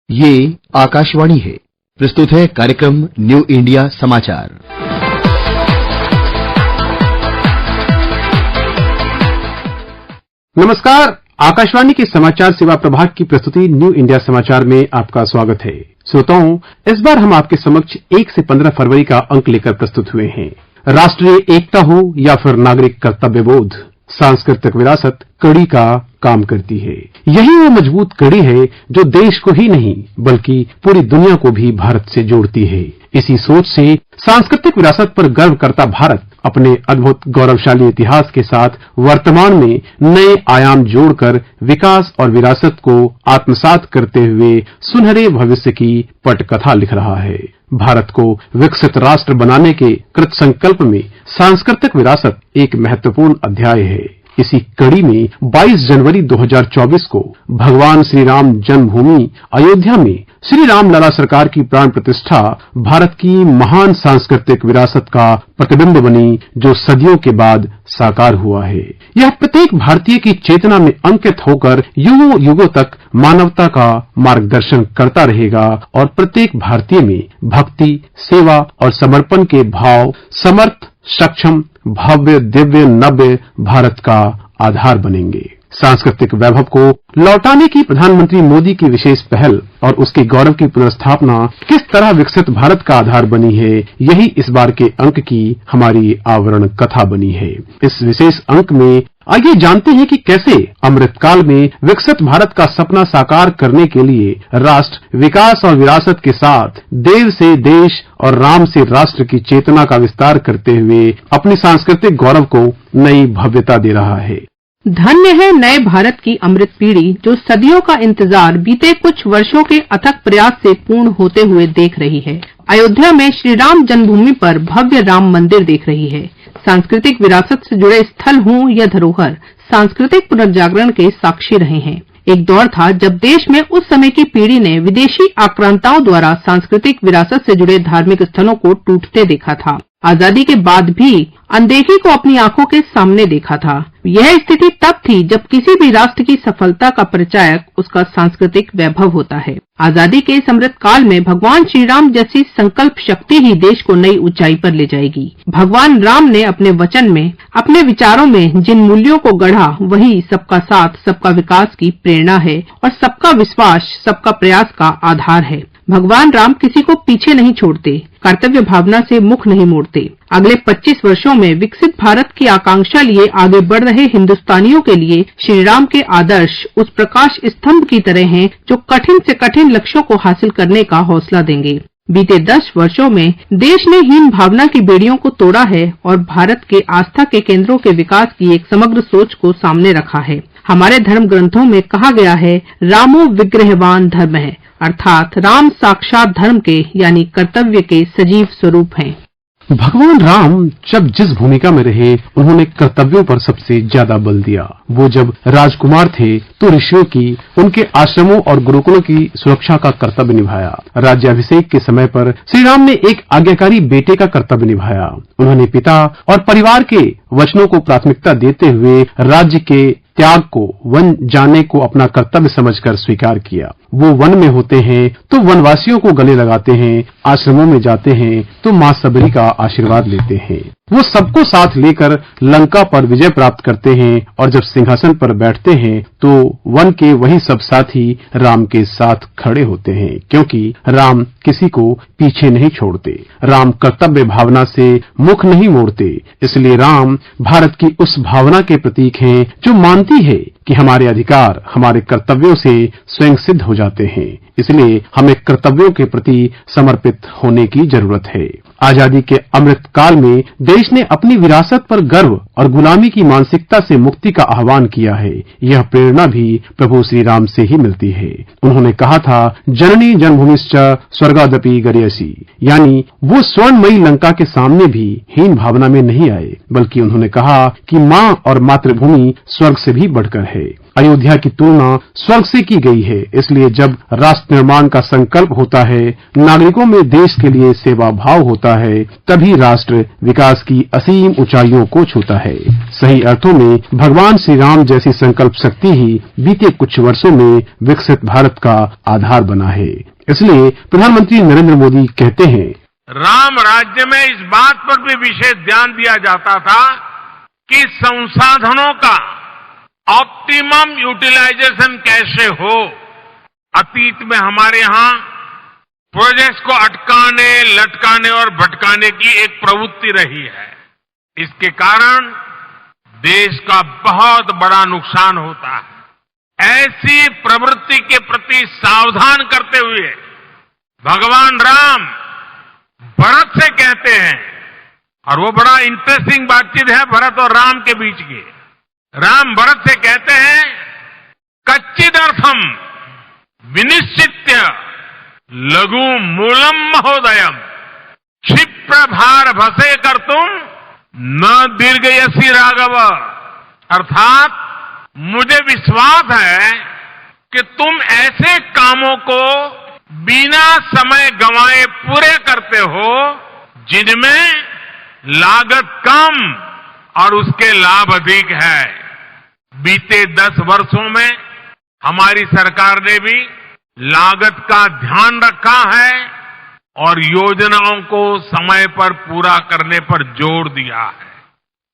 ये आकाशवाणी है। प्रस्तुत है कार्यक्रम न्यू इंडिया समाचार। नमस्कार, आकाशवाणी के समाचार सेवा प्रभाग की प्रस्तुति न्यू इंडिया समाचार में आपका स्वागत है। श्रोताओं, इस बार हम आपके समक्ष 1 से 15 फरवरी का अंक लेकर प्रस्तुत हुए हैं। राष्ट्रीय एकता हो या फिर नागरिक कर्तव्य बोध, सांस्कृतिक विरासत कड़ी का काम करती है। यही वो मजबूत कड़ी है जो देश को ही नहीं बल्कि पूरी दुनिया को भी भारत से जोड़ती है। इसी सोच से सांस्कृतिक विरासत पर गर्व करता भारत अपने अद्भुत गौरवशाली इतिहास के साथ वर्तमान में नए आयाम जोड़कर विकास और विरासत को आत्मसात करते हुए सुनहरे भविष्य की पटकथा लिख रहा है। भारत को विकसित राष्ट्र बनाने के कृत संकल्प में सांस्कृतिक विरासत एक महत्वपूर्ण अध्याय है। इसी कड़ी में 22 जनवरी 2024 को भगवान श्री राम जन्मभूमि अयोध्या में श्री राम लला सरकार की प्राण प्रतिष्ठा भारत की महान सांस्कृतिक विरासत का प्रतिबिंब बनी, जो सदियों के बाद साकार हुआ है। यह प्रत्येक भारतीय की चेतना में अंकित होकर युगों युगों तक मानवता का मार्गदर्शन करता रहेगा और प्रत्येक भारतीय में भक्ति, सेवा और समर्पण के भाव समर्थ, सक्षम, भव्य, दिव्य, नव्य भारत का आधार बनेंगे। सांस्कृतिक वैभव को लौटाने की प्रधानमंत्री मोदी की विशेष पहल और उसके गौरव की पुनर्स्थापना किस तरह विकसित भारत का आधार बनी है, यही इस बार के अंक की हमारी आवरण कथा बनी है। इस विशेष अंक में आइए जानते हैं कि कैसे अमृतकाल में विकसित भारत का सपना साकार करने के लिए राष्ट्र विकास और विरासत के साथ देव से देश और राम से राष्ट्र की चेतना का विस्तार करते हुए अपनी सांस्कृतिक गौरव को नई भव्यता दे रहा है। धन्य है नए भारत की अमृत पीढ़ी जो सदियों का इंतजार बीते कुछ वर्षों के अथक प्रयास से पूर्ण होते हुए देख रही है। अयोध्या में श्री राम जन्मभूमि पर भव्य राम मंदिर देख रही है। सांस्कृतिक विरासत से जुड़े स्थल हों या धरोहर, सांस्कृतिक पुनर्जागरण के साक्षी रहे हैं। एक दौर था जब देश में उस समय की पीढ़ी ने विदेशी आक्रांताओं द्वारा सांस्कृतिक विरासत से जुड़े धार्मिक स्थलों को टूटते देखा था। आजादी के बाद भी अनदेखी को अपनी आंखों के सामने देखा था। यह स्थिति तब थी जब किसी भी राष्ट्र की सफलता का परिचायक उसका सांस्कृतिक वैभव होता है। आजादी के इस अमृत काल में भगवान श्री राम जैसी संकल्प शक्ति ही देश को नई ऊंचाई पर ले जाएगी। भगवान राम ने अपने वचन में, अपने विचारों में जिन मूल्यों को गढ़ा, वही सबका साथ, सबका विकास की प्रेरणा है और सबका विश्वास, सबका प्रयास का आधार है। भगवान राम किसी को पीछे नहीं छोड़ते, कर्तव्य भावना से मुख नहीं मोड़ते। अगले 25 वर्षों में विकसित भारत की आकांक्षा लिए आगे बढ़ रहे हिंदुस्तानियों के लिए श्री राम के आदर्श उस प्रकाश स्तंभ की तरह हैं जो कठिन से कठिन लक्ष्यों को हासिल करने का हौसला देंगे। बीते 10 वर्षों में देश ने हीन भावना की बेड़ियों को तोड़ा है और भारत के आस्था के केंद्रों के विकास की एक समग्र सोच को सामने रखा है। हमारे धर्म ग्रंथों में कहा गया है, रामो विग्रहवान धर्म है, अर्थात राम साक्षात धर्म के यानी कर्तव्य के सजीव स्वरूप हैं। भगवान राम जब जिस भूमिका में रहे, उन्होंने कर्तव्यों पर सबसे ज्यादा बल दिया। वो जब राजकुमार थे तो ऋषियों की, उनके आश्रमों और गुरुकुलों की सुरक्षा का कर्तव्य निभाया। राज्याभिषेक के समय पर श्री राम ने एक आज्ञाकारी बेटे का कर्तव्य निभाया। उन्होंने पिता और परिवार के वचनों को प्राथमिकता देते हुए राज्य के त्याग को, वन जाने को अपना कर्तव्य समझकर स्वीकार किया। वो वन में होते हैं तो वनवासियों को गले लगाते हैं, आश्रमों में जाते हैं तो मां सबरी का आशीर्वाद लेते हैं। वो सबको साथ लेकर लंका पर विजय प्राप्त करते हैं और जब सिंहासन पर बैठते हैं तो वन के वही सब साथी राम के साथ खड़े होते हैं, क्योंकि राम किसी को पीछे नहीं छोड़ते। राम कर्तव्य भावना से मुख नहीं मोड़ते। इसलिए राम भारत की उस भावना के प्रतीक हैं जो मानती है कि हमारे अधिकार हमारे कर्तव्यों से स्वयं सिद्ध हो जाते हैं। इसलिए हमें कर्तव्यों के प्रति समर्पित होने की जरूरत है। आजादी के अमृत काल में देश ने अपनी विरासत पर गर्व और गुलामी की मानसिकता से मुक्ति का आह्वान किया है। यह प्रेरणा भी प्रभु श्री राम से ही मिलती है। उन्होंने कहा था, जननी जन्मभूमिश्च स्वर्गादपि गरीयसी, यानी वो स्वर्णमयी लंका के सामने भी हीन भावना में नहीं आए, बल्कि उन्होंने कहा कि माँ और मातृभूमि स्वर्ग से भी बढ़कर है। अयोध्या की तुलना स्वर्ग से की गई है। इसलिए जब राष्ट्र निर्माण का संकल्प होता है, नागरिकों में देश के लिए सेवा भाव होता है, तभी राष्ट्र विकास की असीम ऊंचाइयों को छूता है। सही अर्थों में भगवान श्री राम जैसी संकल्प शक्ति ही बीते कुछ वर्षों में विकसित भारत का आधार बना है। इसलिए प्रधानमंत्री नरेंद्र मोदी कहते हैं, राम राज्य में इस बात पर भी विशेष ध्यान दिया जाता था कि संसाधनों का ऑप्टिमम यूटिलाइजेशन कैसे हो। अतीत में हमारे यहाँ प्रोजेक्ट्स को अटकाने, लटकाने और भटकाने की एक प्रवृत्ति रही है। इसके कारण देश का बहुत बड़ा नुकसान होता है। ऐसी प्रवृत्ति के प्रति सावधान करते हुए भगवान राम भरत से कहते हैं, और वो बड़ा इंटरेस्टिंग बातचीत है भरत और राम के बीच की। राम भरत से कहते हैं, कच्चिदर्थम विनिश्चित्य लघु मूलम महोदयम क्षिप्र भार भसे कर तुम न दीर्घयसी राघव। अर्थात मुझे विश्वास है कि तुम ऐसे कामों को बिना समय गंवाए पूरे करते हो जिनमें लागत कम और उसके लाभ अधिक है। बीते 10 वर्षों में हमारी सरकार ने भी लागत का ध्यान रखा है और योजनाओं को समय पर पूरा करने पर जोर दिया है।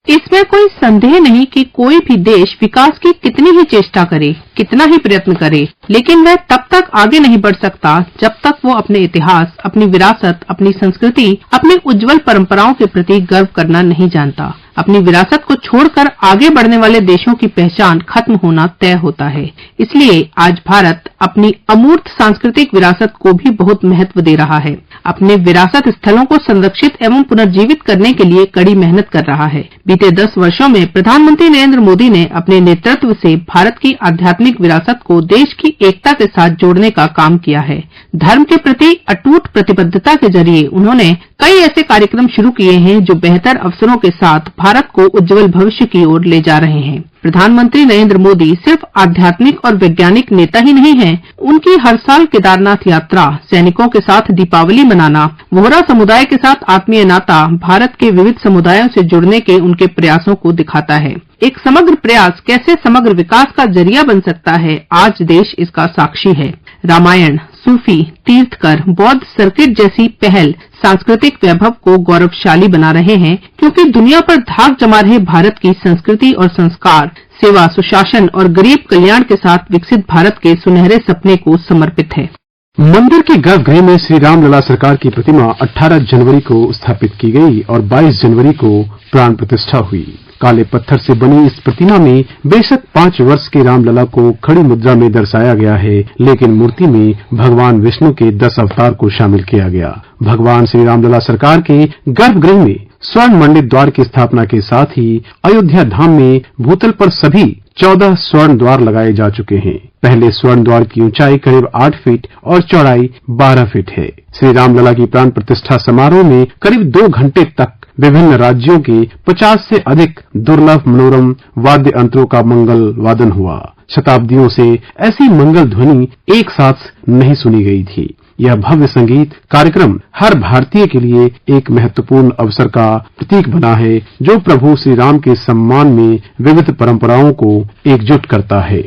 इसमें कोई संदेह नहीं कि कोई भी देश विकास की कितनी ही चेष्टा करे, कितना ही प्रयत्न करे, लेकिन वह तब तक आगे नहीं बढ़ सकता जब तक वो अपने इतिहास, अपनी विरासत, अपनी संस्कृति, अपनी उज्जवल परंपराओं के प्रति गर्व करना नहीं जानता। अपनी विरासत को छोड़कर आगे बढ़ने वाले देशों की पहचान खत्म होना तय होता है। इसलिए आज भारत अपनी अमूर्त सांस्कृतिक विरासत को भी बहुत महत्व दे रहा है। अपने विरासत स्थलों को संरक्षित एवं पुनर्जीवित करने के लिए कड़ी मेहनत कर रहा है। बीते 10 वर्षों में प्रधानमंत्री नरेंद्र मोदी ने अपने नेतृत्व से भारत की आध्यात्मिक विरासत को देश की एकता के साथ जोड़ने का काम किया है। धर्म के प्रति अटूट प्रतिबद्धता के जरिए उन्होंने कई ऐसे कार्यक्रम शुरू किए हैं जो बेहतर अवसरों के साथ भारत को उज्जवल भविष्य की ओर ले जा रहे हैं। प्रधानमंत्री नरेंद्र मोदी सिर्फ आध्यात्मिक और वैज्ञानिक नेता ही नहीं हैं, उनकी हर साल केदारनाथ यात्रा, सैनिकों के साथ दीपावली मनाना, वोहरा समुदाय के साथ आत्मीय नाता भारत के विविध समुदायों से जुड़ने के उनके प्रयासों को दिखाता है। एक समग्र प्रयास कैसे समग्र विकास का जरिया बन सकता है, आज देश इसका साक्षी है। रामायण, सूफी, तीर्थकर, बौद्ध सर्किट जैसी पहल सांस्कृतिक वैभव को गौरवशाली बना रहे हैं, क्योंकि दुनिया पर धाक जमा रहे भारत की संस्कृति और संस्कार सेवा, सुशासन और गरीब कल्याण के साथ विकसित भारत के सुनहरे सपने को समर्पित है। मंदिर के गर्भगृह में श्री राम लला सरकार की प्रतिमा 18 जनवरी को स्थापित की गई और 22 जनवरी को प्राण प्रतिष्ठा हुई। काले पत्थर से बनी इस प्रतिमा में बेशक 5 वर्ष के रामलला को खड़ी मुद्रा में दर्शाया गया है, लेकिन मूर्ति में भगवान विष्णु के 10 अवतार को शामिल किया गया। भगवान श्री रामलला सरकार के गर्भगृह में स्वर्ण मंडित द्वार की स्थापना के साथ ही अयोध्या धाम में भूतल पर सभी 14 स्वर्ण द्वार लगाए जा चुके हैं। पहले स्वर्ण द्वार की ऊंचाई करीब 8 फीट और चौड़ाई 12 फीट है। श्री रामलला की प्राण प्रतिष्ठा समारोह में करीब 2 घंटे तक विभिन्न राज्यों के 50 से अधिक दुर्लभ मनोरम वाद्य यंत्रों का मंगल वादन हुआ। शताब्दियों से ऐसी मंगल ध्वनि एक साथ नहीं सुनी गई थी। यह भव्य संगीत कार्यक्रम हर भारतीय के लिए एक महत्वपूर्ण अवसर का प्रतीक बना है, जो प्रभु श्री राम के सम्मान में विविध परंपराओं को एकजुट करता है।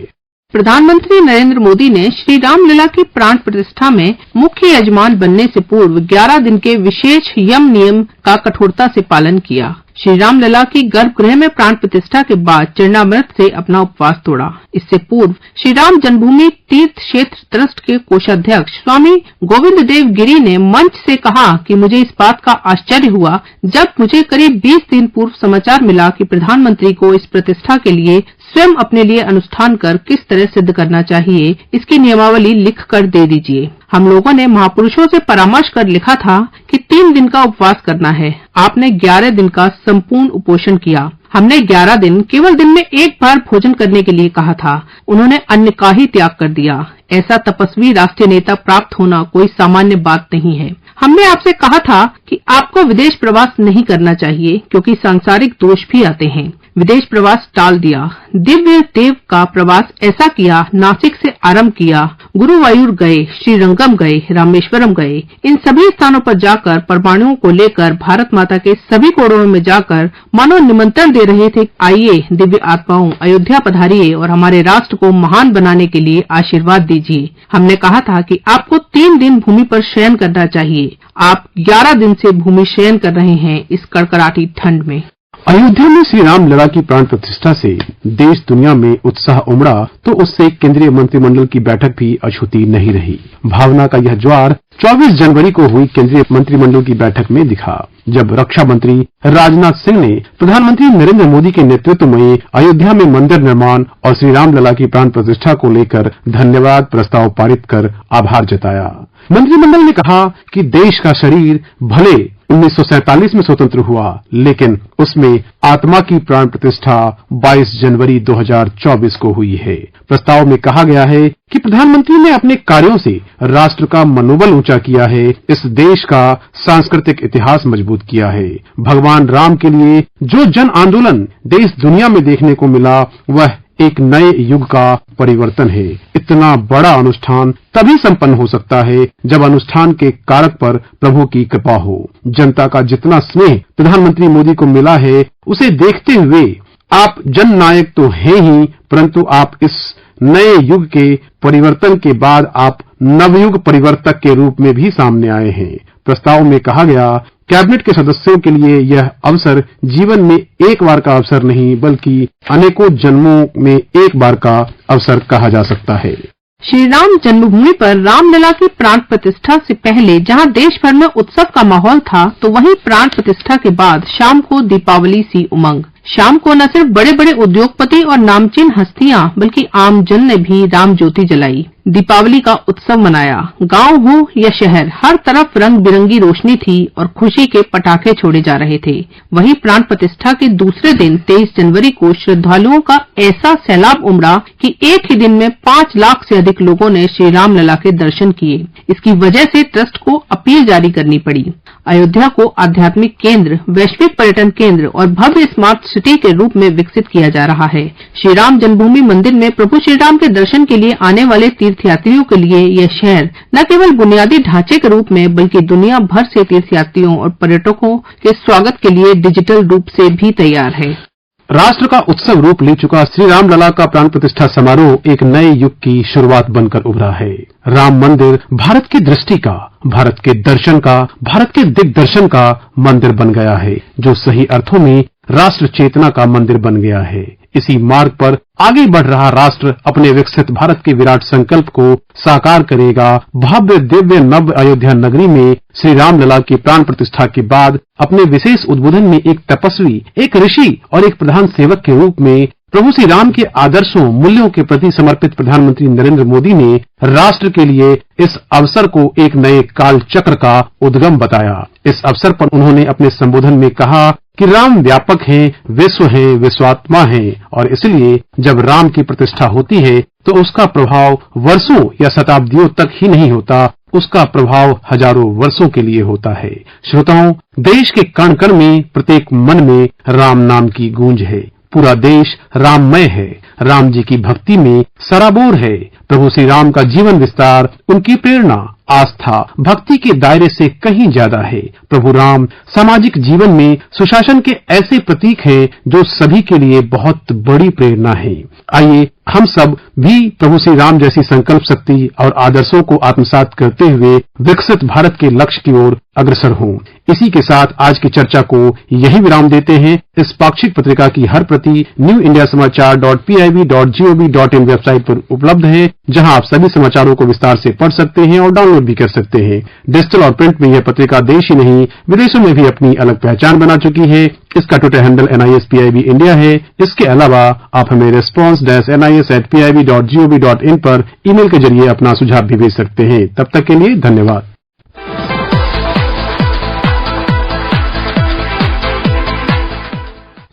प्रधानमंत्री नरेंद्र मोदी ने श्री रामलला की प्राण प्रतिष्ठा में मुख्य यजमान बनने से पूर्व 11 दिन के विशेष यम नियम का कठोरता से पालन किया। श्री रामलला की गर्भगृह में प्राण प्रतिष्ठा के बाद चरणामृत से अपना उपवास तोड़ा। इससे पूर्व श्री राम जन्मभूमि तीर्थ क्षेत्र ट्रस्ट के कोषाध्यक्ष स्वामी गोविंद देव गिरी ने मंच से कहा कि मुझे इस बात का आश्चर्य हुआ जब मुझे करीब 20 दिन पूर्व समाचार मिला कि प्रधानमंत्री को इस प्रतिष्ठा के लिए स्वयं अपने लिए अनुष्ठान कर किस तरह सिद्ध करना चाहिए, इसकी नियमावली लिख कर दे दीजिए। हम लोगों ने महापुरुषों से परामर्श कर लिखा था कि 3 दिन का उपवास करना है। आपने 11 दिन का संपूर्ण उपोषण किया। हमने 11 दिन केवल दिन में एक बार भोजन करने के लिए कहा था। उन्होंने अन्न का ही त्याग कर दिया। ऐसा तपस्वी राष्ट्रीय नेता प्राप्त होना कोई सामान्य बात नहीं है। हमने आपसे कहा था कि आपको विदेश प्रवास नहीं करना चाहिए, क्योंकि सांसारिक दोष भी आते हैं। विदेश प्रवास टाल दिया। दिव्य देव का प्रवास ऐसा किया, नासिक से आरंभ किया, गुरुवायूर गए, श्रीरंगम गए, रामेश्वरम गए। इन सभी स्थानों पर जाकर परमाणुओं को लेकर भारत माता के सभी कोणों में जाकर मानो निमंत्रण दे रहे थे, आइए दिव्य आत्माओं, अयोध्या पधारिए और हमारे राष्ट्र को महान बनाने के लिए आशीर्वाद दीजिए। हमने कहा था कि आपको 3 दिन भूमि पर शयन करना चाहिए। आप 11 दिन से भूमि शयन कर रहे हैं इस कड़कड़ाती ठंड में। अयोध्या में श्री राम लला की प्राण प्रतिष्ठा से देश दुनिया में उत्साह उमड़ा तो उससे केंद्रीय मंत्रिमंडल की बैठक भी अछूती नहीं रही। भावना का यह ज्वार 24 जनवरी को हुई केंद्रीय मंत्रिमंडल की बैठक में दिखा, जब रक्षा मंत्री राजनाथ सिंह ने प्रधानमंत्री नरेंद्र मोदी के नेतृत्व में अयोध्या में मंदिर निर्माण और श्री राम लला की प्राण प्रतिष्ठा को लेकर धन्यवाद प्रस्ताव पारित कर आभार जताया। मंत्रिमंडल ने कहा कि देश का शरीर भले 1947 में स्वतंत्र हुआ, लेकिन उसमें आत्मा की प्राण प्रतिष्ठा 22 जनवरी 2024 को हुई है। प्रस्ताव में कहा गया है कि प्रधानमंत्री ने अपने कार्यों से राष्ट्र का मनोबल ऊंचा किया है, इस देश का सांस्कृतिक इतिहास मजबूत किया है। भगवान राम के लिए जो जन आंदोलन देश दुनिया में देखने को मिला, वह एक नए युग का परिवर्तन है। इतना बड़ा अनुष्ठान तभी संपन्न हो सकता है जब अनुष्ठान के कारक पर प्रभु की कृपा हो। जनता का जितना स्नेह प्रधानमंत्री मोदी को मिला है, उसे देखते हुए आप जननायक तो हैं ही, परंतु आप इस नए युग के परिवर्तन के बाद आप नवयुग परिवर्तक के रूप में भी सामने आए हैं। प्रस्ताव में कहा गया, कैबिनेट के सदस्यों के लिए यह अवसर जीवन में एक बार का अवसर नहीं, बल्कि अनेकों जन्मों में एक बार का अवसर कहा जा सकता है। श्री राम जन्मभूमि पर रामलला की प्राण प्रतिष्ठा से पहले जहां देश भर में उत्सव का माहौल था, तो वहीं प्राण प्रतिष्ठा के बाद शाम को दीपावली सी उमंग। शाम को न सिर्फ बड़े बड़े उद्योगपति और नामचीन हस्तियां, बल्कि आम जन ने भी राम ज्योति जलाई, दीपावली का उत्सव मनाया। गांव हो या शहर, हर तरफ रंग बिरंगी रोशनी थी और खुशी के पटाखे छोड़े जा रहे थे। वहीं प्राण प्रतिष्ठा के दूसरे दिन 23 जनवरी को श्रद्धालुओं का ऐसा सैलाब उमड़ा कि एक ही दिन में 5 लाख से अधिक लोगों ने श्री राम लला के दर्शन किए। इसकी वजह से ट्रस्ट को अपील जारी करनी पड़ी। अयोध्या को आध्यात्मिक केंद्र, वैश्विक पर्यटन केंद्र और भव्य स्मार्ट सिटी के रूप में विकसित किया जा रहा है। श्री राम जन्मभूमि मंदिर में प्रभु श्री राम के दर्शन के लिए आने वाले तीर्थयात्रियों के लिए यह शहर न केवल बुनियादी ढांचे के रूप में, बल्कि दुनिया भर से तीर्थयात्रियों और पर्यटकों के स्वागत के लिए डिजिटल रूप से भी तैयार है। राष्ट्र का उत्सव रूप ले चुका श्री राम लला का प्राण प्रतिष्ठा समारोह एक नए युग की शुरुआत बनकर उभरा है। राम मंदिर भारत की दृष्टि का, भारत के दर्शन का, भारत के दिग्दर्शन का मंदिर बन गया है, जो सही अर्थों में राष्ट्र चेतना का मंदिर बन गया है। इसी मार्ग पर आगे बढ़ रहा राष्ट्र अपने विकसित भारत के विराट संकल्प को साकार करेगा। भव्य दिव्य नव अयोध्या नगरी में श्री राम लला की प्राण प्रतिष्ठा के बाद अपने विशेष उद्बोधन में एक तपस्वी, एक ऋषि और एक प्रधान सेवक के रूप में प्रभु श्री राम के आदर्शों, मूल्यों के प्रति समर्पित प्रधानमंत्री नरेंद्र मोदी ने राष्ट्र के लिए इस अवसर को एक नए काल चक्र का उद्गम बताया। इस अवसर पर उन्होंने अपने संबोधन में कहा कि राम व्यापक हैं, विश्व हैं, विश्वात्मा हैं, और इसलिए जब राम की प्रतिष्ठा होती है तो उसका प्रभाव वर्षों या शताब्दियों तक ही नहीं होता, उसका प्रभाव हजारों वर्षों के लिए होता है। श्रोताओं, देश के कण कण में, प्रत्येक मन में राम नाम की गूंज है। पूरा देश राममय है, राम जी की भक्ति में सराबोर है। प्रभु श्री राम का जीवन विस्तार, उनकी प्रेरणा, आस्था, भक्ति के दायरे से कहीं ज्यादा है। प्रभु राम सामाजिक जीवन में सुशासन के ऐसे प्रतीक हैं जो सभी के लिए बहुत बड़ी प्रेरणा है। आइए हम सब भी प्रभु श्री राम जैसी संकल्प शक्ति और आदर्शों को आत्मसात करते हुए विकसित भारत के लक्ष्य की ओर अग्रसर हों। इसी के साथ आज की चर्चा को यही विराम देते हैं। इस पाक्षिक पत्रिका की हर प्रति newindiasamaachar.pib.gov.in वेबसाइट पर उपलब्ध है, जहां आप सभी समाचारों को विस्तार से पढ़ सकते हैं और डाउनलोड भी कर सकते हैं। डिजिटल और प्रिंट में यह पत्रिका देश ही नहीं, विदेशों में भी अपनी अलग पहचान बना चुकी है। इसका ट्विटर हैंडल NISPIB इंडिया है। इसके अलावा आप हमें response-nis@pib.gov.in पर ईमेल के जरिए अपना सुझाव भी भेज सकते हैं। तब तक के लिए धन्यवाद।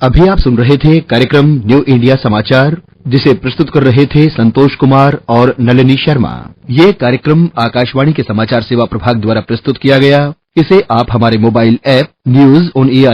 अभी आप सुन रहे थे कार्यक्रम न्यू इंडिया समाचार, जिसे प्रस्तुत कर रहे थे संतोष कुमार और नलिनी शर्मा। ये कार्यक्रम आकाशवाणी के समाचार सेवा प्रभाग द्वारा प्रस्तुत किया गया। इसे आप हमारे mobile app news on AI